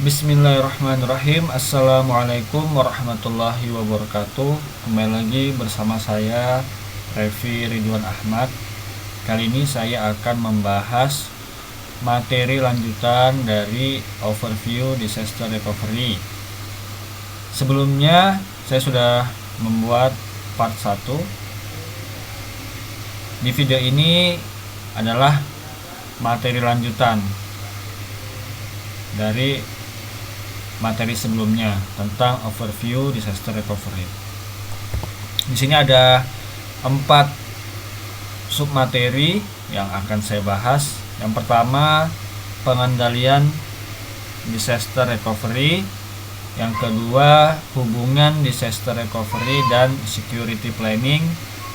Bismillahirrahmanirrahim. Assalamualaikum warahmatullahi wabarakatuh. Kembali lagi bersama saya Revi Ridwan Ahmad. Kali ini saya akan membahas materi lanjutan dari overview disaster recovery. Sebelumnya saya sudah membuat part 1. Di video ini adalah materi lanjutan dari materi sebelumnya tentang overview disaster recovery. Di sini ada 4 submateri yang akan saya bahas. Yang pertama, pengendalian disaster recovery. Yang kedua, hubungan disaster recovery dan security planning.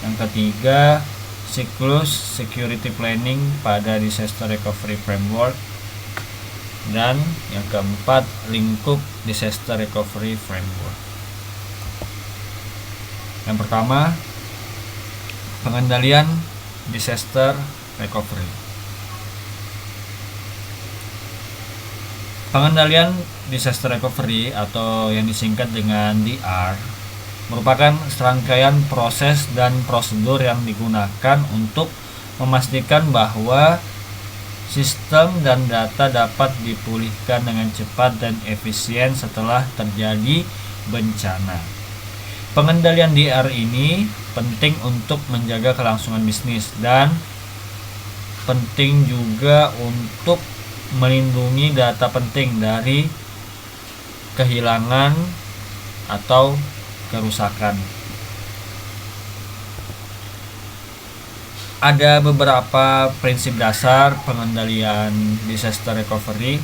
Yang ketiga, siklus security planning pada disaster recovery framework. Dan yang keempat, lingkup disaster recovery framework. Yang pertama, pengendalian disaster recovery. Pengendalian disaster recovery atau yang disingkat dengan DR merupakan serangkaian proses dan prosedur yang digunakan untuk memastikan bahwa sistem dan data dapat dipulihkan dengan cepat dan efisien setelah terjadi bencana. Pengendalian DR ini penting untuk menjaga kelangsungan bisnis dan penting juga untuk melindungi data penting dari kehilangan atau kerusakan. Ada beberapa prinsip dasar pengendalian disaster recovery.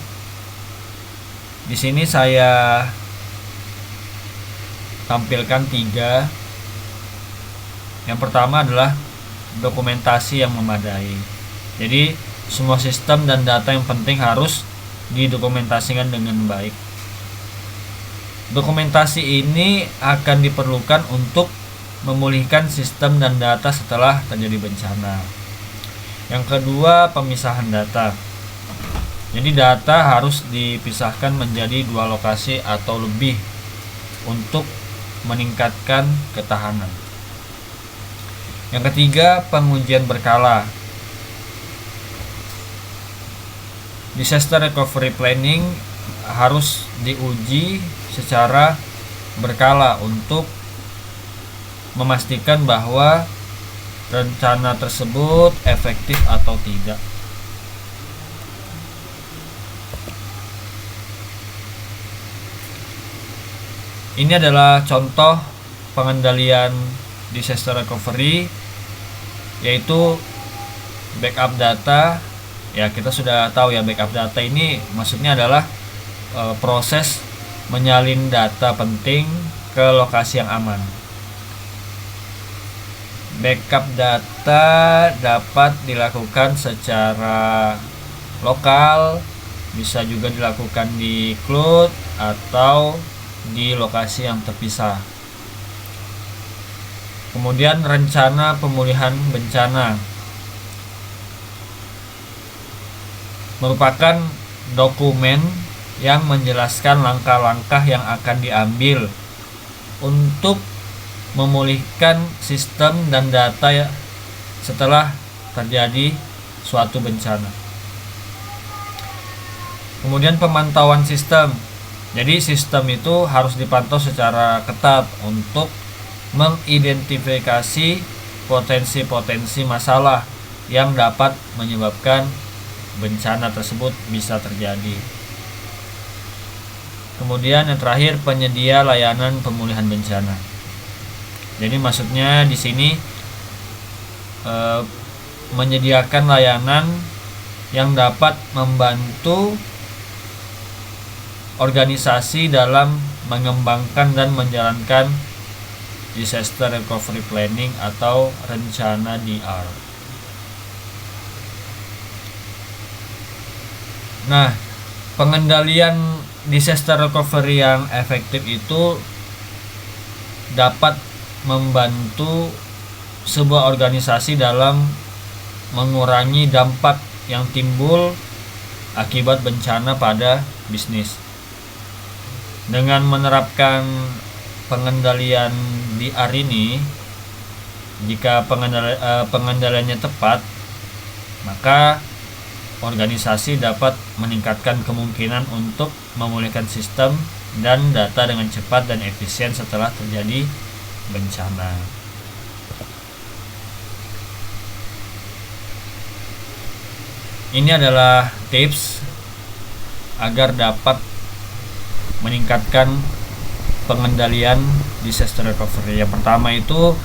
Di sini saya tampilkan 3. Yang pertama adalah dokumentasi yang memadai. Jadi semua sistem dan data yang penting harus didokumentasikan dengan baik. Dokumentasi ini akan diperlukan untuk memulihkan sistem dan data setelah terjadi bencana. Yang kedua, pemisahan data. Jadi data harus dipisahkan menjadi 2 lokasi atau lebih untuk meningkatkan ketahanan. Yang ketiga, pengujian berkala. Disaster recovery planning harus diuji secara berkala untuk memastikan bahwa rencana tersebut efektif atau tidak. Ini adalah contoh pengendalian disaster recovery, yaitu backup data. Ya, kita sudah tahu ya, backup data ini maksudnya adalah proses menyalin data penting ke lokasi yang aman. Backup data dapat dilakukan secara lokal, bisa juga dilakukan di cloud atau di lokasi yang terpisah. Kemudian rencana pemulihan bencana merupakan dokumen yang menjelaskan langkah-langkah yang akan diambil untuk memulihkan sistem dan data setelah terjadi suatu bencana. Kemudian pemantauan sistem. Jadi sistem itu harus dipantau secara ketat untuk mengidentifikasi potensi-potensi masalah yang dapat menyebabkan bencana tersebut bisa terjadi. Kemudian yang terakhir, penyedia layanan pemulihan bencana. Jadi maksudnya di sini menyediakan layanan yang dapat membantu organisasi dalam mengembangkan dan menjalankan disaster recovery planning atau rencana DR. Nah, pengendalian disaster recovery yang efektif itu dapat membantu sebuah organisasi dalam mengurangi dampak yang timbul akibat bencana pada bisnis. Dengan menerapkan pengendalian DR ini, jika pengendaliannya tepat, maka organisasi dapat meningkatkan kemungkinan untuk memulihkan sistem dan data dengan cepat dan efisien setelah terjadi bencana. Ini adalah tips agar dapat meningkatkan pengendalian disaster recovery. Yang pertama itu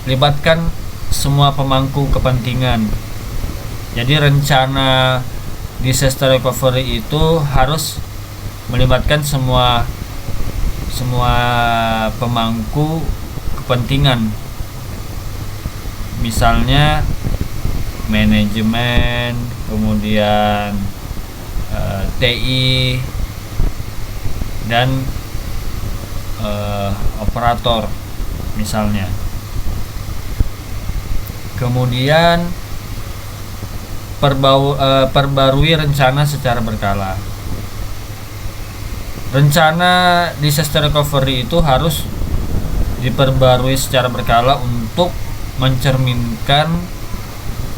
libatkan semua pemangku kepentingan. Jadi rencana disaster recovery itu harus melibatkan semua pemangku kepentingan. Misalnya manajemen, kemudian TI dan operator misalnya. Kemudian perbarui rencana secara berkala. Rencana disaster recovery itu harus diperbarui secara berkala untuk mencerminkan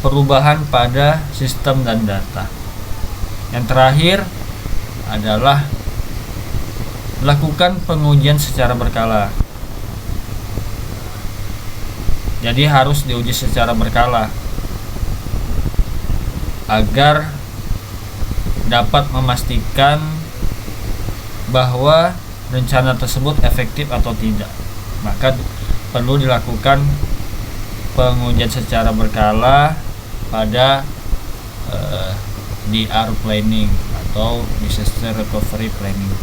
perubahan pada sistem dan data. Yang terakhir adalah lakukan pengujian secara berkala. Jadi harus diuji secara berkala agar dapat memastikan bahwa rencana tersebut efektif atau tidak. Maka perlu dilakukan pengujian secara berkala pada DR planning atau disaster recovery planning.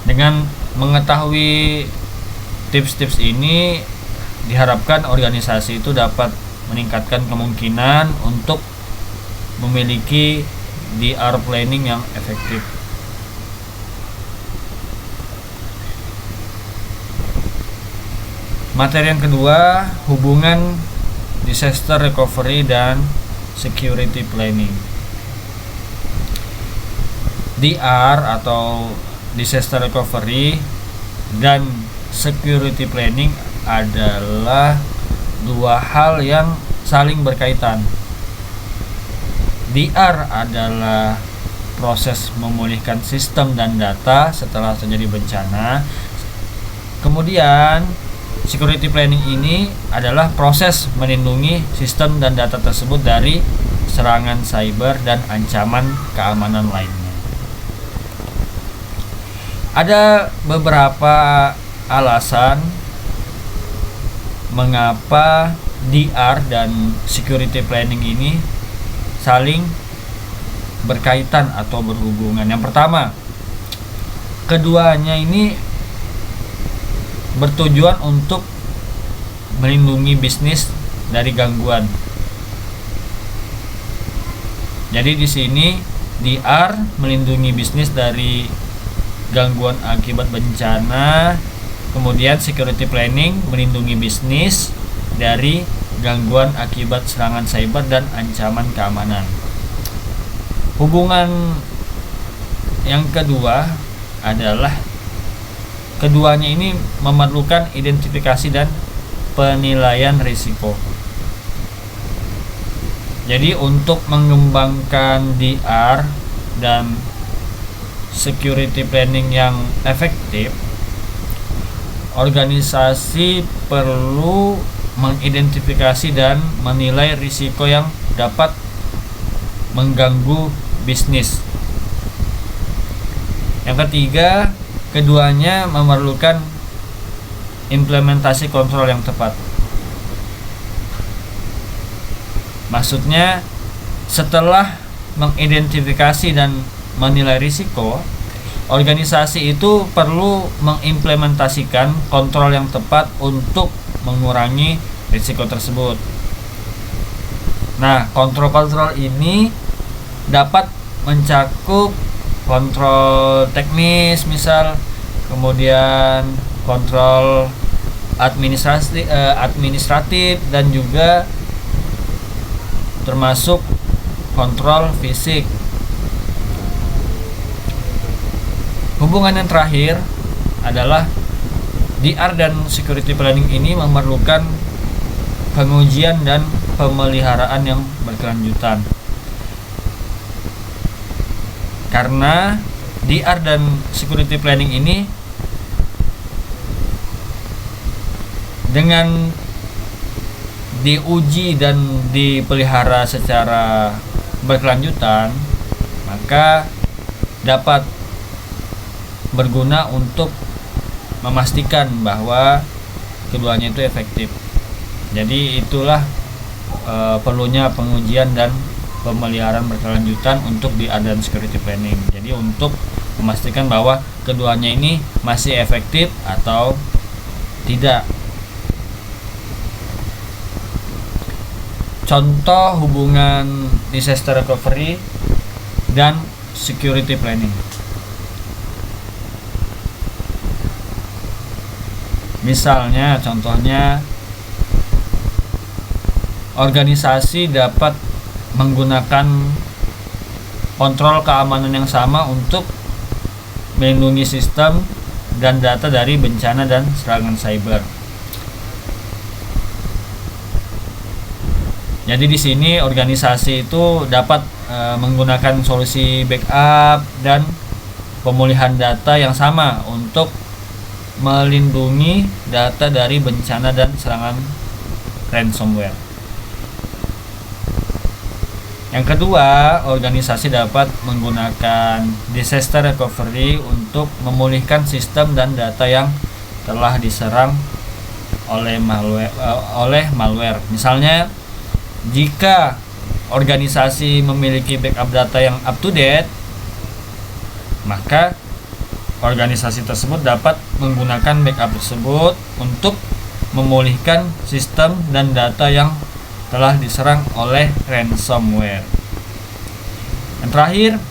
Dengan mengetahui tips-tips ini, diharapkan organisasi itu dapat meningkatkan kemungkinan untuk memiliki DR planning yang efektif. Materi yang kedua, hubungan disaster recovery dan security planning. DR atau disaster recovery dan security planning adalah dua hal yang saling berkaitan. DR adalah proses memulihkan sistem dan data setelah terjadi bencana. Kemudian security planning ini adalah proses melindungi sistem dan data tersebut dari serangan cyber dan ancaman keamanan lainnya. Ada beberapa alasan mengapa DR dan security planning ini saling berkaitan atau berhubungan. Yang pertama, keduanya ini bertujuan untuk melindungi bisnis dari gangguan. Jadi di sini DR melindungi bisnis dari gangguan akibat bencana, kemudian security planning melindungi bisnis dari gangguan akibat serangan cyber dan ancaman keamanan. Hubungan yang kedua adalah keduanya ini memerlukan identifikasi dan penilaian risiko. Jadi untuk mengembangkan DR dan security planning yang efektif, organisasi perlu mengidentifikasi dan menilai risiko yang dapat mengganggu bisnis. Yang ketiga, keduanya memerlukan implementasi kontrol yang tepat. Maksudnya, setelah mengidentifikasi dan menilai risiko, organisasi itu perlu mengimplementasikan kontrol yang tepat untuk mengurangi risiko tersebut. Nah, kontrol-kontrol ini dapat mencakup kontrol teknis misal, kemudian kontrol administratif dan juga termasuk kontrol fisik. Hubungan yang terakhir adalah DR dan security planning ini memerlukan pengujian dan pemeliharaan yang berkelanjutan. Karena DR dan security planning ini dengan diuji dan dipelihara secara berkelanjutan, maka dapat berguna untuk memastikan bahwa keduanya itu efektif. Jadi itulah perlunya pengujian dan pemeliharaan berkelanjutan untuk di dan security planning. Jadi untuk memastikan bahwa keduanya ini masih efektif atau tidak. Contoh hubungan disaster recovery dan security planning. Misalnya, contohnya organisasi dapat menggunakan kontrol keamanan yang sama untuk melindungi sistem dan data dari bencana dan serangan cyber. Jadi di sini organisasi itu dapat menggunakan solusi backup dan pemulihan data yang sama untuk melindungi data dari bencana dan serangan ransomware. Yang kedua, organisasi dapat menggunakan disaster recovery untuk memulihkan sistem dan data yang telah diserang oleh malware. Misalnya, jika organisasi memiliki backup data yang up to date, maka organisasi tersebut dapat menggunakan backup tersebut untuk memulihkan sistem dan data yang telah diserang oleh ransomware. Yang terakhir,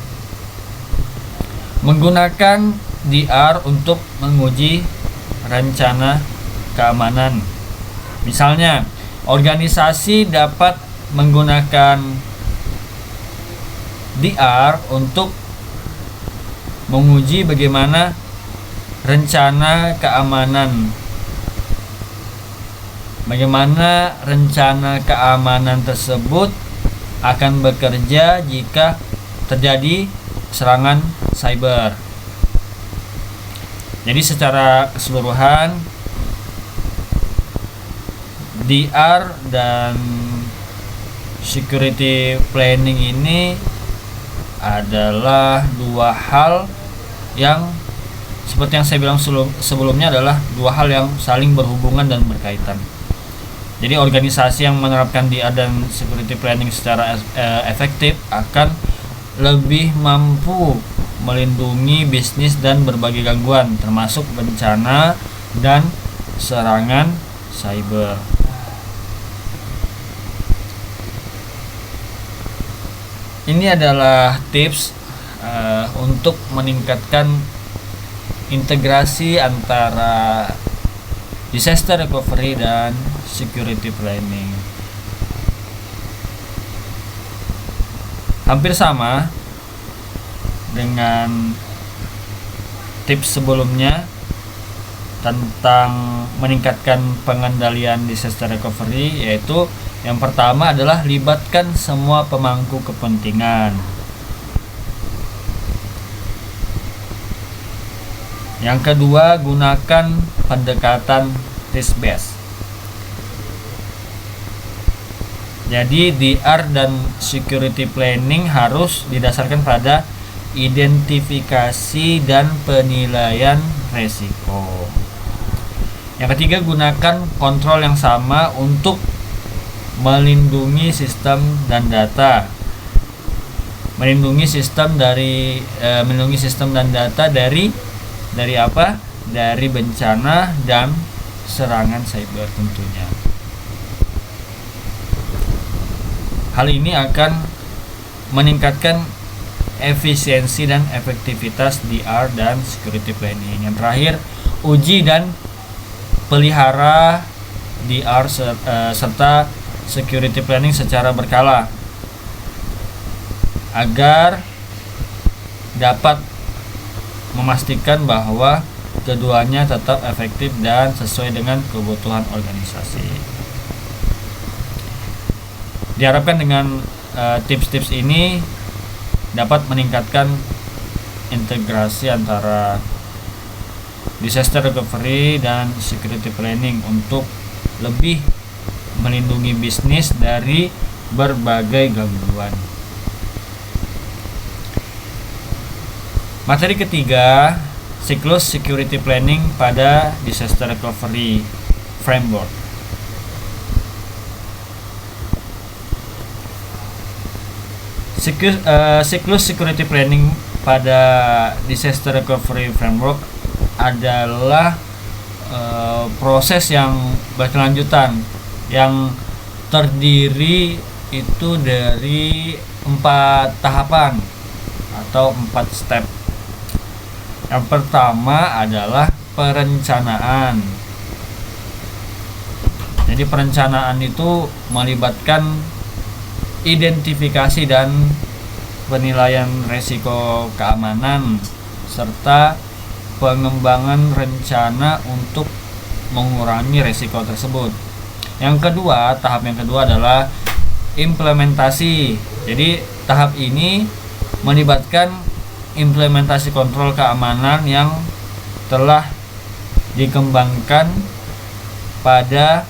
menggunakan DR untuk menguji rencana keamanan. Misalnya, organisasi dapat menggunakan DR untuk menguji bagaimana rencana keamanan tersebut akan bekerja jika terjadi serangan cyber. Jadi secara keseluruhan DR dan security planning ini adalah dua hal yang seperti yang saya bilang sebelumnya adalah dua hal yang saling berhubungan dan berkaitan. Jadi organisasi yang menerapkan DR dan security planning secara efektif akan lebih mampu melindungi bisnis dan berbagai gangguan termasuk bencana dan serangan cyber. Ini adalah tips untuk meningkatkan integrasi antara disaster recovery dan security planning. Hampir sama dengan tips sebelumnya tentang meningkatkan pengendalian disaster recovery, yaitu yang pertama adalah libatkan semua pemangku kepentingan. Yang kedua, gunakan pendekatan risk based. Jadi DR dan security planning harus didasarkan pada identifikasi dan penilaian resiko. Yang ketiga, gunakan kontrol yang sama untuk melindungi sistem dan data. Melindungi sistem dan data dari apa? Dari bencana dan serangan cyber tentunya. Hal ini akan meningkatkan efisiensi dan efektivitas DR dan security planning. Yang terakhir, uji dan pelihara DR serta security planning secara berkala agar dapat memastikan bahwa keduanya tetap efektif dan sesuai dengan kebutuhan organisasi. Diharapkan dengan tips-tips ini dapat meningkatkan integrasi antara disaster recovery dan security planning untuk lebih melindungi bisnis dari berbagai gangguan. Materi ketiga, siklus security planning pada disaster recovery framework. Siklus security planning pada disaster recovery framework adalah proses yang berkelanjutan yang terdiri itu dari 4 tahapan atau 4 step. Yang pertama adalah perencanaan. Jadi perencanaan itu melibatkan identifikasi dan penilaian risiko keamanan serta pengembangan rencana untuk mengurangi risiko tersebut. Yang kedua, tahap yang kedua adalah implementasi. Jadi tahap ini melibatkan implementasi kontrol keamanan yang telah dikembangkan pada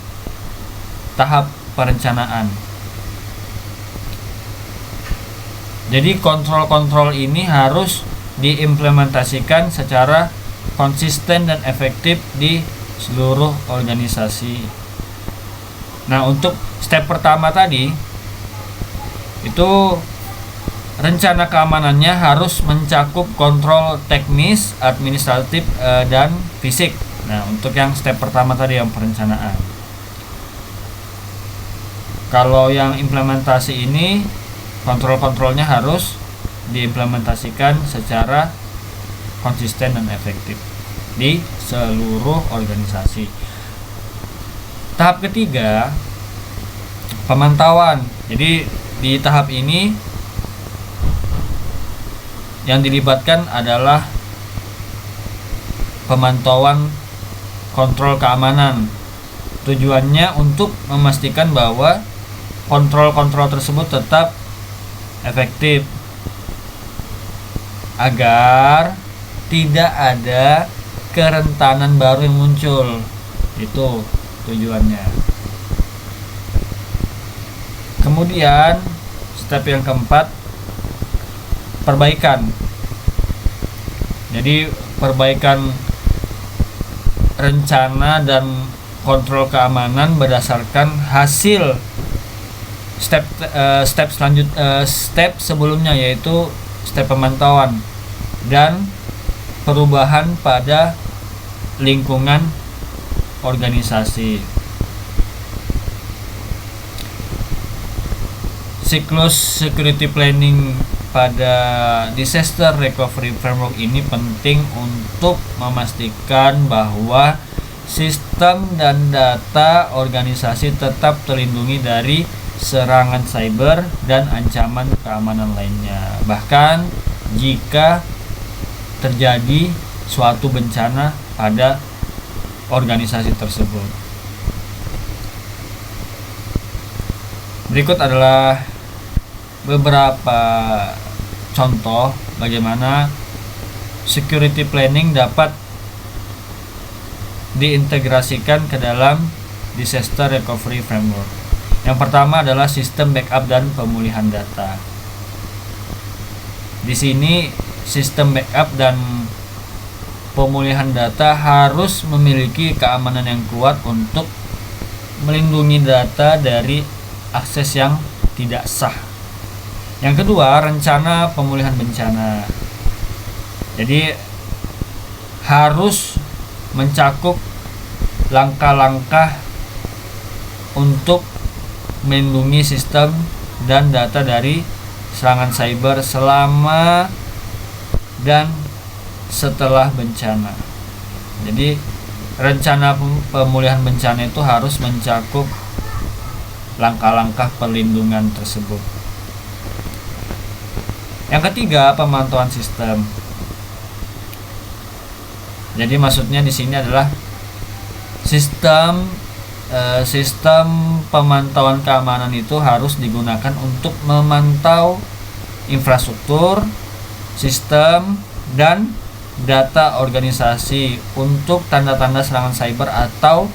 tahap perencanaan. Jadi kontrol-kontrol ini harus diimplementasikan secara konsisten dan efektif di seluruh organisasi. Nah, untuk step pertama tadi itu rencana keamanannya harus mencakup kontrol teknis, administratif, dan fisik. Nah, untuk yang step pertama tadi yang perencanaan. Kalau yang implementasi ini kontrol-kontrolnya harus diimplementasikan secara konsisten dan efektif di seluruh organisasi. Tahap ketiga, pemantauan. Jadi di tahap ini yang dilibatkan adalah pemantauan kontrol keamanan. Tujuannya untuk memastikan bahwa kontrol-kontrol tersebut tetap efektif agar tidak ada kerentanan baru yang muncul. Itu tujuannya. Kemudian step yang keempat, perbaikan. Jadi perbaikan rencana dan kontrol keamanan berdasarkan hasil step sebelumnya, yaitu step pemantauan dan perubahan pada lingkungan organisasi. Siklus security planning pada disaster recovery framework ini penting untuk memastikan bahwa sistem dan data organisasi tetap terlindungi dari serangan cyber dan ancaman keamanan lainnya. Bahkan jika terjadi suatu bencana pada organisasi tersebut. Berikut adalah beberapa contoh bagaimana security planning dapat diintegrasikan ke dalam disaster recovery framework. Yang pertama adalah sistem backup dan pemulihan data. Di sini sistem backup dan pemulihan data harus memiliki keamanan yang kuat untuk melindungi data dari akses yang tidak sah. Yang kedua, rencana pemulihan bencana. Jadi harus mencakup langkah-langkah untuk melindungi sistem dan data dari serangan cyber selama dan setelah bencana. Jadi rencana pemulihan bencana itu harus mencakup langkah-langkah perlindungan tersebut. Yang ketiga, pemantauan sistem. Jadi maksudnya di sini adalah sistem pemantauan keamanan itu harus digunakan untuk memantau infrastruktur, sistem, dan data organisasi untuk tanda-tanda serangan cyber atau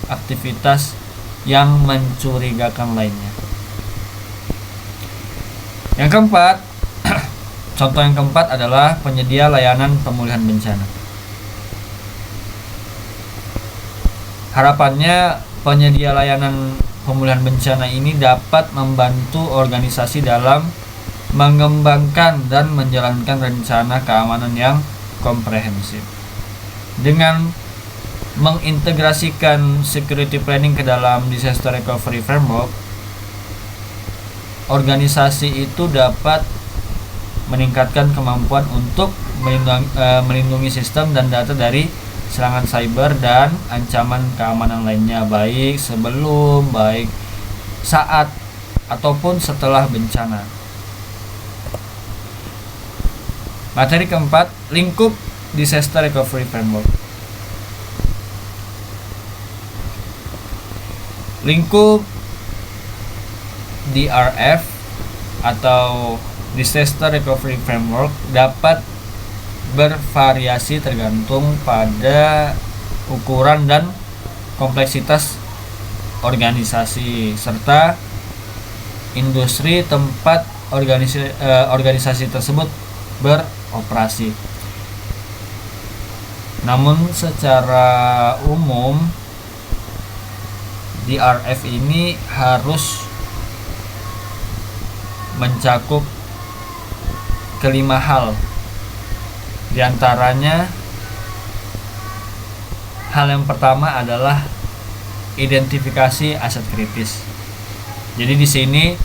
aktivitas yang mencurigakan lainnya. Yang keempat, contoh yang keempat adalah penyedia layanan pemulihan bencana. Harapannya penyedia layanan pemulihan bencana ini dapat membantu organisasi dalam mengembangkan dan menjalankan rencana keamanan yang komprehensif. Dengan mengintegrasikan security planning ke dalam disaster recovery framework, organisasi itu dapat meningkatkan kemampuan untuk melindungi sistem dan data dari serangan cyber dan ancaman keamanan lainnya, baik sebelum, baik saat, ataupun setelah bencana. Materi keempat, lingkup disaster recovery framework. Lingkup DRF atau disaster recovery framework dapat bervariasi tergantung pada ukuran dan kompleksitas organisasi serta industri tempat organisasi tersebut beroperasi. Namun secara umum DRF ini harus mencakup kelima hal. Di antaranya, hal yang pertama adalah identifikasi aset kritis. Jadi di sini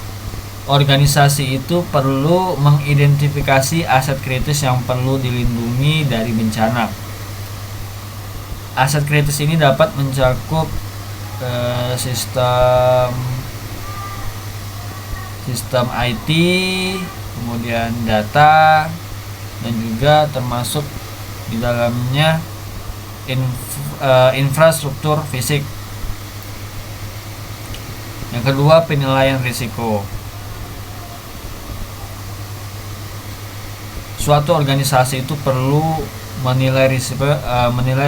organisasi itu perlu mengidentifikasi aset kritis yang perlu dilindungi dari bencana. Aset kritis ini dapat mencakup sistem IT, kemudian data, dan juga termasuk di dalamnya infrastruktur fisik. Yang kedua, penilaian risiko. Suatu organisasi itu perlu menilai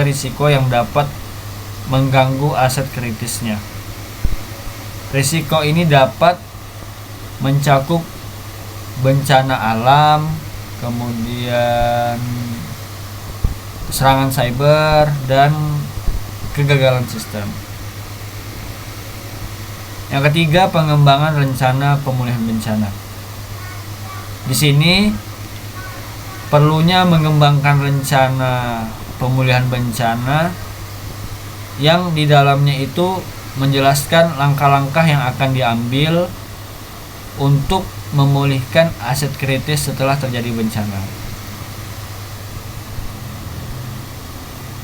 risiko yang dapat mengganggu aset kritisnya. Risiko ini dapat mencakup bencana alam, kemudian serangan cyber, dan kegagalan sistem. Yang ketiga, pengembangan rencana pemulihan bencana. Di sini perlunya mengembangkan rencana pemulihan bencana yang di dalamnya itu menjelaskan langkah-langkah yang akan diambil untuk memulihkan aset kritis setelah terjadi bencana.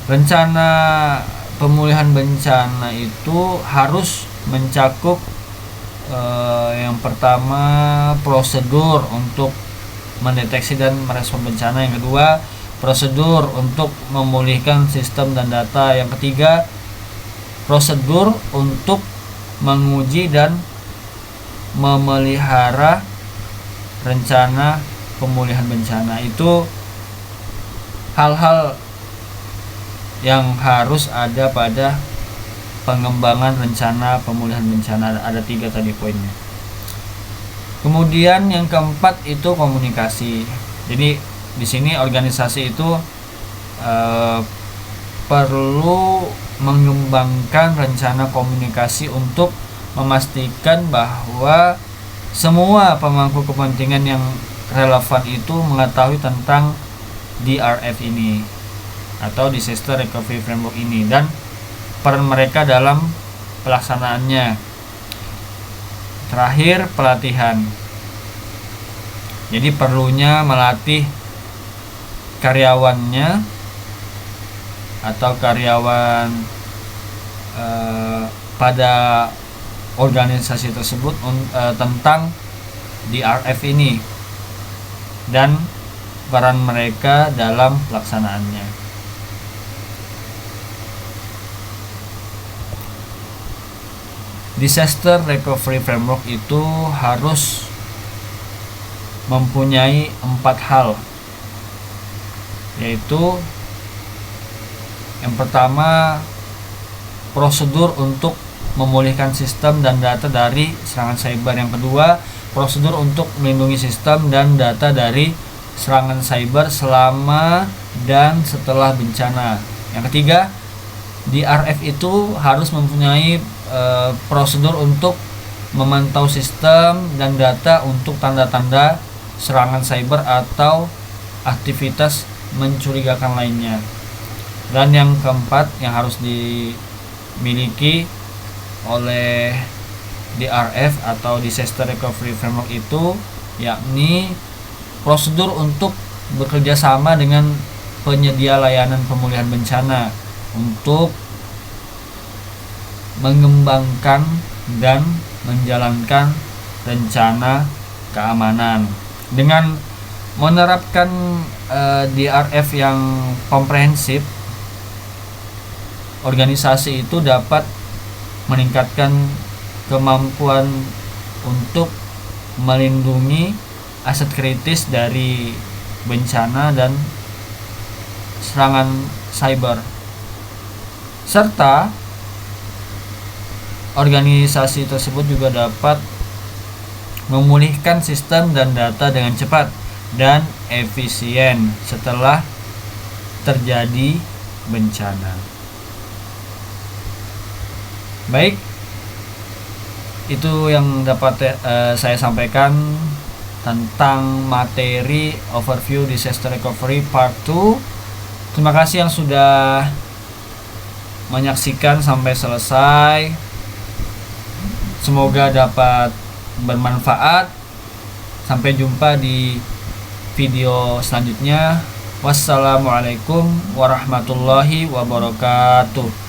Rencana pemulihan bencana itu harus mencakup yang pertama, prosedur untuk mendeteksi dan merespon bencana. Yang kedua, prosedur untuk memulihkan sistem dan data. Yang ketiga, prosedur untuk menguji dan memelihara rencana pemulihan bencana. Itu hal-hal yang harus ada pada pengembangan rencana pemulihan bencana. Ada 3 tadi poinnya. Kemudian yang keempat itu komunikasi. Jadi di sini organisasi itu perlu mengembangkan rencana komunikasi untuk memastikan bahwa semua pemangku kepentingan yang relevan itu mengetahui tentang DRF ini atau Disaster Recovery Framework ini dan peran mereka dalam pelaksanaannya. Terakhir, pelatihan. Jadi perlunya melatih karyawannya atau karyawan pada organisasi tersebut tentang DRF ini dan peran mereka dalam pelaksanaannya. Disaster Recovery Framework itu harus mempunyai 4 hal, yaitu yang pertama, prosedur untuk memulihkan sistem dan data dari serangan cyber. Yang kedua, prosedur untuk melindungi sistem dan data dari serangan cyber selama dan setelah bencana. Yang ketiga, DRF itu harus mempunyai prosedur untuk memantau sistem dan data untuk tanda-tanda serangan cyber atau aktivitas mencurigakan lainnya. Dan yang keempat yang harus dimiliki oleh DRF atau Disaster Recovery Framework itu yakni prosedur untuk bekerja sama dengan penyedia layanan pemulihan bencana untuk mengembangkan dan menjalankan rencana keamanan. Dengan menerapkan DRF yang komprehensif, organisasi itu dapat meningkatkan kemampuan untuk melindungi aset kritis dari bencana dan serangan cyber, serta organisasi tersebut juga dapat memulihkan sistem dan data dengan cepat dan efisien setelah terjadi bencana. Baik, itu yang dapat saya sampaikan tentang materi overview Disaster Recovery Part 2. Terima kasih yang sudah menyaksikan sampai selesai. Semoga dapat bermanfaat. Sampai jumpa di video selanjutnya. Wassalamualaikum warahmatullahi wabarakatuh.